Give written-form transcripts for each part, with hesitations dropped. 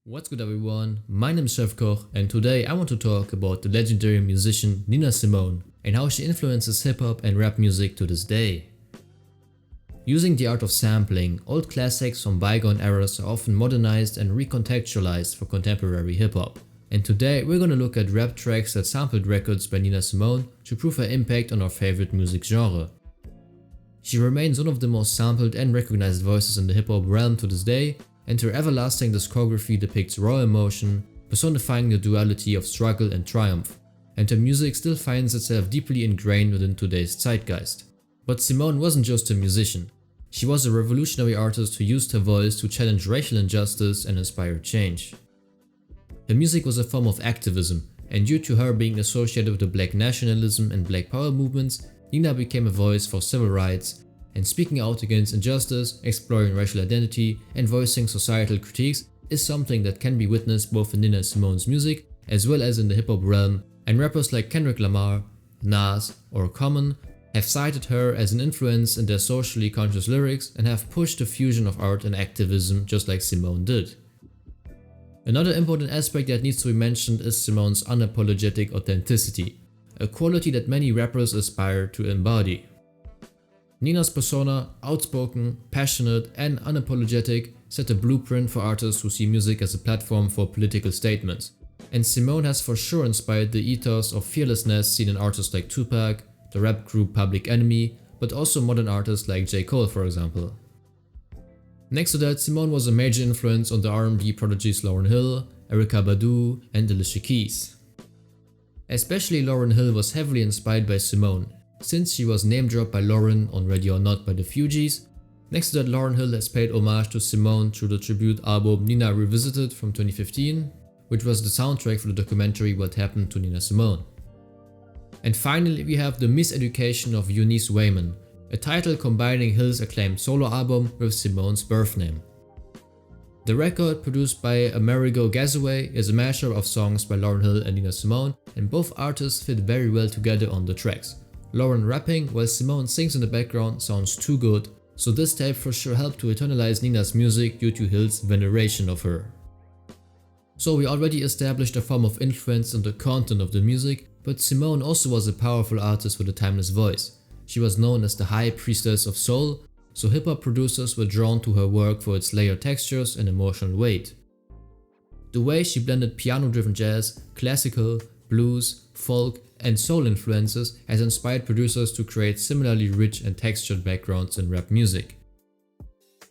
What's good everyone, my name is Chefkoch and today I want to talk about the legendary musician Nina Simone and how she influences hip hop and rap music to this day. Using the art of sampling, old classics from bygone eras are often modernized and recontextualized for contemporary hip hop. And today we're gonna look at rap tracks that sampled records by Nina Simone to prove her impact on our favorite music genre. She remains one of the most sampled and recognized voices in the hip hop realm to this day, and her everlasting discography depicts raw emotion, personifying the duality of struggle and triumph, and her music still finds itself deeply ingrained within today's zeitgeist. But Simone wasn't just a musician, she was a revolutionary artist who used her voice to challenge racial injustice and inspire change. Her music was a form of activism, and due to her being associated with the black nationalism and black power movements, Nina became a voice for civil rights, and speaking out against injustice, exploring racial identity, and voicing societal critiques is something that can be witnessed both in Nina Simone's music as well as in the hip hop realm, and rappers like Kendrick Lamar, Nas, or Common have cited her as an influence in their socially conscious lyrics and have pushed the fusion of art and activism just like Simone did. Another important aspect that needs to be mentioned is Simone's unapologetic authenticity, a quality that many rappers aspire to embody. Nina's persona, outspoken, passionate, and unapologetic, set a blueprint for artists who see music as a platform for political statements. And Simone has for sure inspired the ethos of fearlessness seen in artists like Tupac, the rap group Public Enemy, but also modern artists like J. Cole for example. Next to that, Simone was a major influence on the R&B prodigies Lauryn Hill, Erykah Badu, and Alicia Keys. Especially Lauryn Hill was heavily inspired by Simone, since she was name-dropped by Lauryn on Ready or Not by the Fugees. Next to that, Lauryn Hill has paid homage to Simone through the tribute album Nina Revisited from 2015, which was the soundtrack for the documentary What Happened to Nina Simone. And finally we have The Miseducation of Eunice Wayman, a title combining Hill's acclaimed solo album with Simone's birth name. The record, produced by Amerigo Gazaway, is a mashup of songs by Lauryn Hill and Nina Simone, and both artists fit very well together on the tracks. Lauryn rapping while Simone sings in the background sounds too good, so this tape for sure helped to eternalize Nina's music due to Hill's veneration of her. So we already established a form of influence on the content of the music, but Simone also was a powerful artist with a timeless voice. She was known as the high priestess of soul, so hip hop producers were drawn to her work for its layered textures and emotional weight. The way she blended piano-driven jazz, classical, blues, folk, and soul influences has inspired producers to create similarly rich and textured backgrounds in rap music.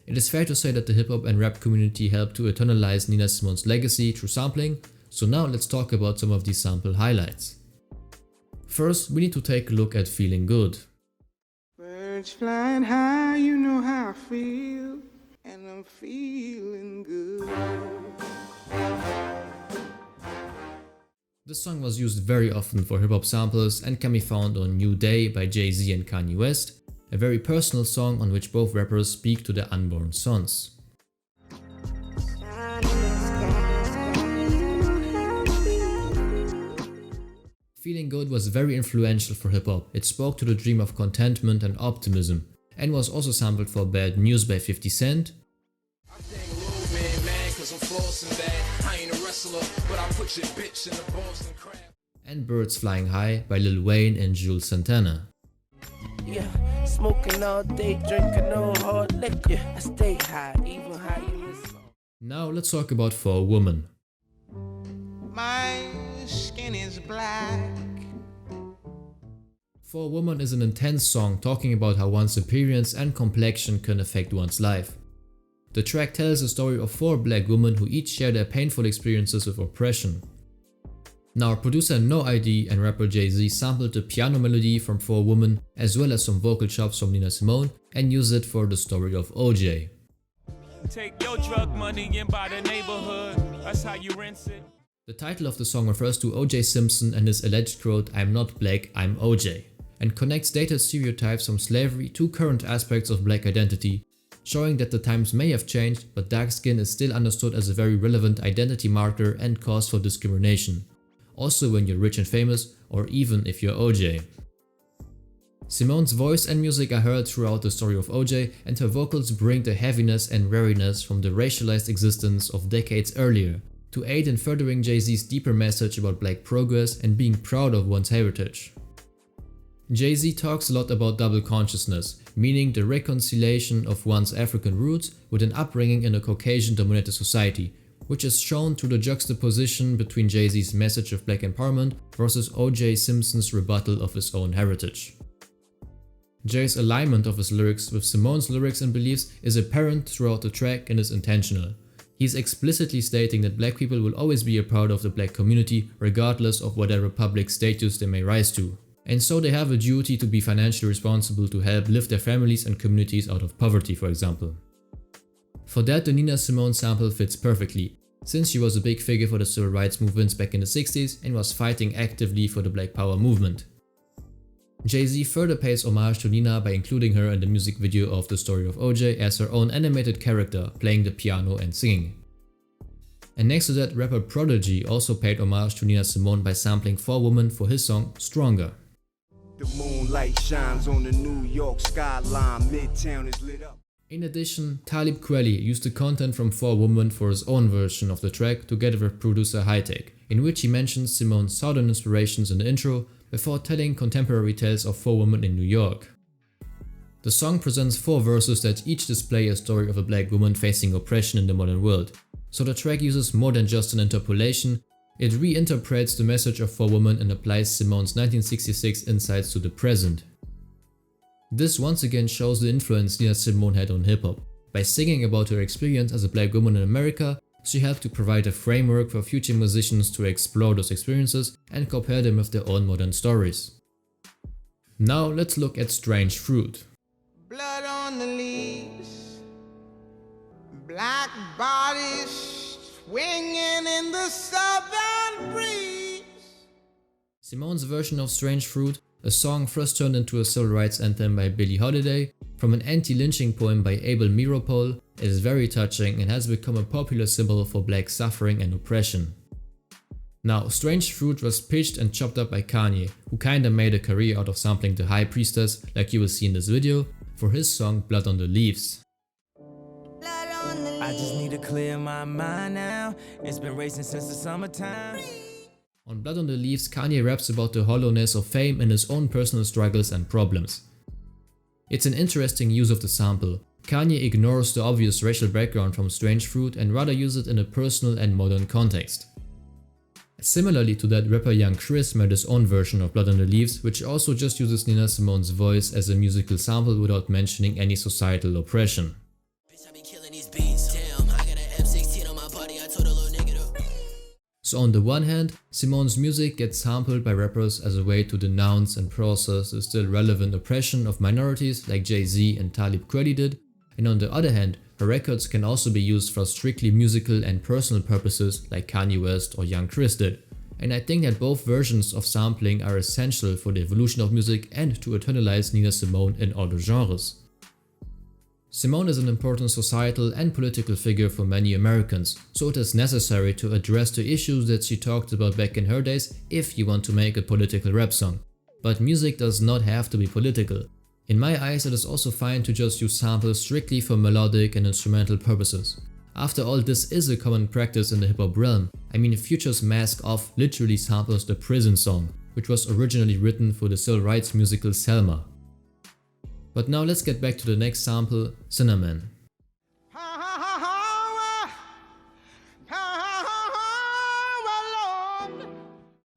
It is fair to say that the hip hop and rap community helped to eternalize Nina Simone's legacy through sampling, so now let's talk about some of these sample highlights. First, we need to take a look at Feeling Good. Birds flying high, you know how I feel, and I'm feeling good. This song was used very often for hip hop samples and can be found on New Day by Jay-Z and Kanye West, a very personal song on which both rappers speak to their unborn sons. Feeling Good was very influential for hip hop. It spoke to the dream of contentment and optimism, and was also sampled for Bad News by 50 Cent, and Birds Flying High by Lil Wayne and Jules Santana. Yeah, smoking all day, drinking no hard liquor. I stay high, even higher in the sun. Now let's talk about For a Woman. My skin is black. For a Woman is an intense song talking about how one's appearance and complexion can affect one's life. The track tells the story of 4 black women who each share their painful experiences with oppression. Now, producer No ID and rapper Jay-Z sampled the piano melody from For a Woman as well as some vocal chops from Nina Simone and used it for the story of OJ. Take your drug money and buy the neighborhood, that's how you rinse it. The title of the song refers to O.J. Simpson and his alleged quote, "I'm not black, I'm OJ," and connects dated stereotypes from slavery to current aspects of black identity, showing that the times may have changed, but dark skin is still understood as a very relevant identity marker and cause for discrimination, also when you're rich and famous or even if you're OJ. Simone's voice and music are heard throughout the story of OJ, and her vocals bring the heaviness and weariness from the racialized existence of decades earlier, to aid in furthering Jay-Z's deeper message about black progress and being proud of one's heritage. Jay-Z talks a lot about double consciousness, meaning the reconciliation of one's African roots with an upbringing in a Caucasian-dominated society, which is shown through the juxtaposition between Jay-Z's message of black empowerment versus O.J. Simpson's rebuttal of his own heritage. Jay's alignment of his lyrics with Simone's lyrics and beliefs is apparent throughout the track and is intentional. He's explicitly stating that black people will always be a part of the black community regardless of whatever public status they may rise to. And so they have a duty to be financially responsible to help lift their families and communities out of poverty, for example. For that, the Nina Simone sample fits perfectly, since she was a big figure for the civil rights movements back in the 60s and was fighting actively for the Black Power movement. Jay-Z further pays homage to Nina by including her in the music video of The Story of OJ as her own animated character, playing the piano and singing. And next to that, rapper Prodigy also paid homage to Nina Simone by sampling 4 Women for his song Stronger. The moonlight shines on the New York skyline, Midtown is lit up. In addition, Talib Kweli used the content from 4 Women for his own version of the track together with producer Hightech, in which he mentions Simone's southern inspirations in the intro before telling contemporary tales of 4 women in New York. The song presents 4 verses that each display a story of a black woman facing oppression in the modern world, so the track uses more than just an interpolation. It reinterprets the message of 4 women and applies Simone's 1966 insights to the present. This once again shows the influence Nina Simone had on hip-hop. By singing about her experience as a black woman in America, she helped to provide a framework for future musicians to explore those experiences and compare them with their own modern stories. Now let's look at Strange Fruit. Blood on the leaves, black bodies swinging in the southern breeze. Simone's version of Strange Fruit, a song first turned into a civil rights anthem by Billie Holiday, from an anti-lynching poem by Abel Meeropol, is very touching and has become a popular symbol for black suffering and oppression. Now, Strange Fruit was pitched and chopped up by Kanye, who kinda made a career out of sampling the High Priestess, like you will see in this video, for his song Blood on the Leaves. I just need to clear my mind now. It's been racing since the summertime. On Blood on the Leaves, Kanye raps about the hollowness of fame and his own personal struggles and problems. It's an interesting use of the sample. Kanye ignores the obvious racial background from Strange Fruit and rather uses it in a personal and modern context. Similarly to that, rapper Young Chris made his own version of Blood on the Leaves, which also just uses Nina Simone's voice as a musical sample without mentioning any societal oppression. So on the one hand, Simone's music gets sampled by rappers as a way to denounce and process the still relevant oppression of minorities like Jay-Z and Talib Kweli did, and on the other hand, her records can also be used for strictly musical and personal purposes like Kanye West or Young Chris did. And I think that both versions of sampling are essential for the evolution of music and to eternalize Nina Simone in other genres. Simone is an important societal and political figure for many Americans, so it is necessary to address the issues that she talked about back in her days if you want to make a political rap song. But music does not have to be political. In my eyes, it is also fine to just use samples strictly for melodic and instrumental purposes. After all, this is a common practice in the hip-hop realm. I mean, Future's Mask Off literally samples the Prison song, which was originally written for the civil rights musical Selma. But now let's get back to the next sample, Cinnamon.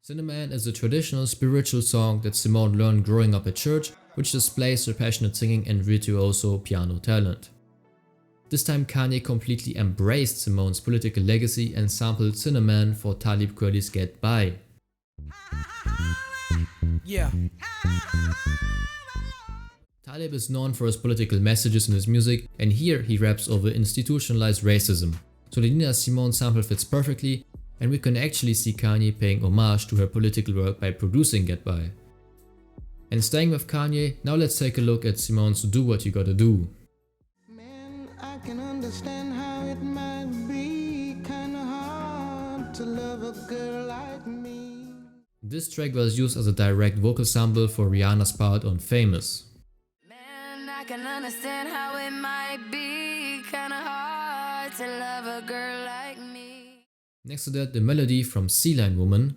Cinnamon is a traditional spiritual song that Simone learned growing up at church, which displays her passionate singing and virtuoso piano talent. This time Kanye completely embraced Simone's political legacy and sampled Cinnamon for Talib Kweli's Get By. Yeah. Talib is known for his political messages in his music, and here he raps over institutionalized racism. So the Nina Simone sample fits perfectly, and we can actually see Kanye paying homage to her political work by producing Get By. And staying with Kanye, now let's take a look at Simone's Do What You Gotta Do. Man, I can understand how it might be kinda hard to love a girl like me. This track was used as a direct vocal sample for Rihanna's part on Famous. Man, I can understand how it might be kinda hard to love a girl like me. Next to that, the melody from Sea Lion Woman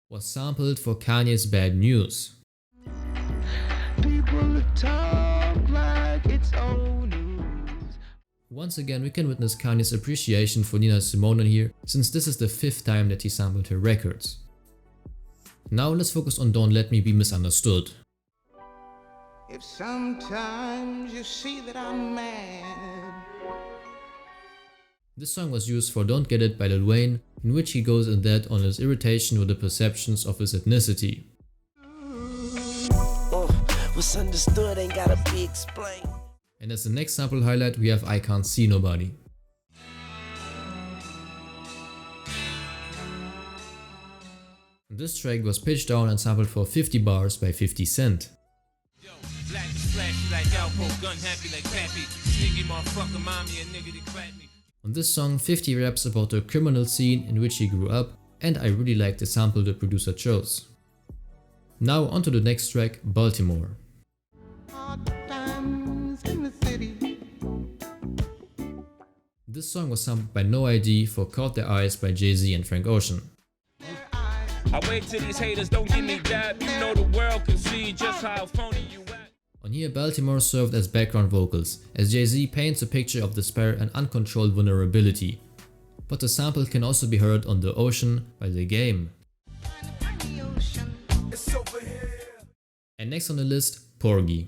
was sampled for Kanye's Bad News. People talk like it's old news. Once again, we can witness Kanye's appreciation for Nina Simone here, since this is the 5th time that he sampled her records. Now let's focus on Don't Let Me Be Misunderstood. If sometimes you see that I'm mad, This song was used for Don't Get It by Lil Wayne, in which he goes in depth on his irritation with the perceptions of his ethnicity. What's understood ain't gotta be explained. And as the next sample highlight, we have I Can't See Nobody. This track was pitched down and sampled for 50 bars by 50 Cent. On this song, 50 raps about the criminal scene in which he grew up, and I really like the sample the producer chose. Now onto the next track, Baltimore. hard times in the city. This song was sampled by No ID for Caught Their Eyes by Jay-Z and Frank Ocean. I wait till these haters don't give me that. You know the world can see just how phony you act. On here, Baltimore served as background vocals, as Jay-Z paints a picture of despair and uncontrolled vulnerability. But the sample can also be heard on The Ocean by The Game. And next on the list, Porgy.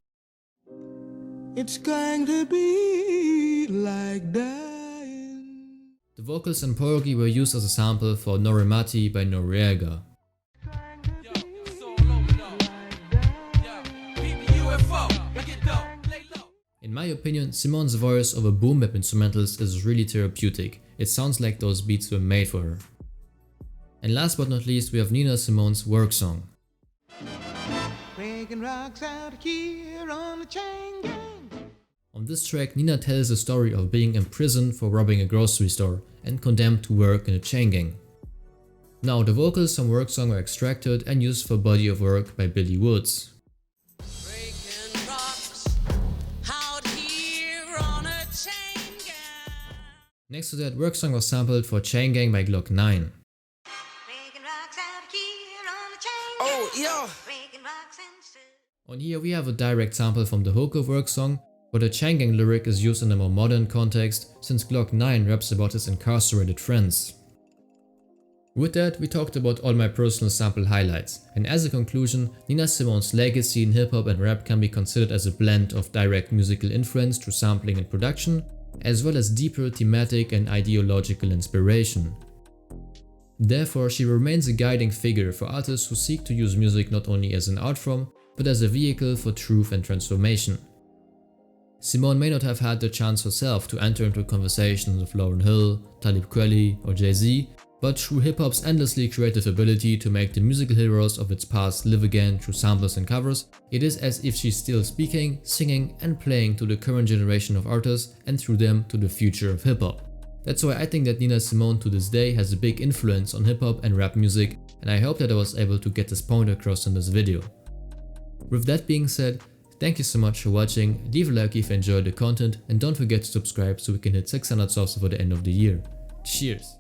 It's going to be like dying. The vocals in Porgy were used as a sample for Norimati by Noriega. In my opinion, Simone's voice over boom bap instrumentals is really therapeutic. It sounds like those beats were made for her. And last but not least, we have Nina Simone's Work Song. Breaking rocks out here on the chain gang. On this track, Nina tells the story of being imprisoned for robbing a grocery store and condemned to work in a chain gang. Now, the vocals from Work Song are extracted and used for Body of Work by Billy Woods. Next to that, Work Song was sampled for Chain Gang by Glock 9. Oh, yeah. On here we have a direct sample from the hook of Work Song, but a Chain Gang lyric is used in a more modern context since Glock 9 raps about his incarcerated friends. With that, we talked about all my personal sample highlights, and as a conclusion, Nina Simone's legacy in hip hop and rap can be considered as a blend of direct musical influence through sampling and production, as well as deeper thematic and ideological inspiration. Therefore, she remains a guiding figure for artists who seek to use music not only as an art form, but as a vehicle for truth and transformation. Simone may not have had the chance herself to enter into conversations with Lauryn Hill, Talib Kweli or Jay-Z, but through hip-hop's endlessly creative ability to make the musical heroes of its past live again through samples and covers, it is as if she's still speaking, singing and playing to the current generation of artists and through them to the future of hip-hop. That's why I think that Nina Simone to this day has a big influence on hip-hop and rap music, and I hope that I was able to get this point across in this video. With that being said, thank you so much for watching, leave a like if you enjoyed the content and don't forget to subscribe so we can hit 600 subs before the end of the year. Cheers!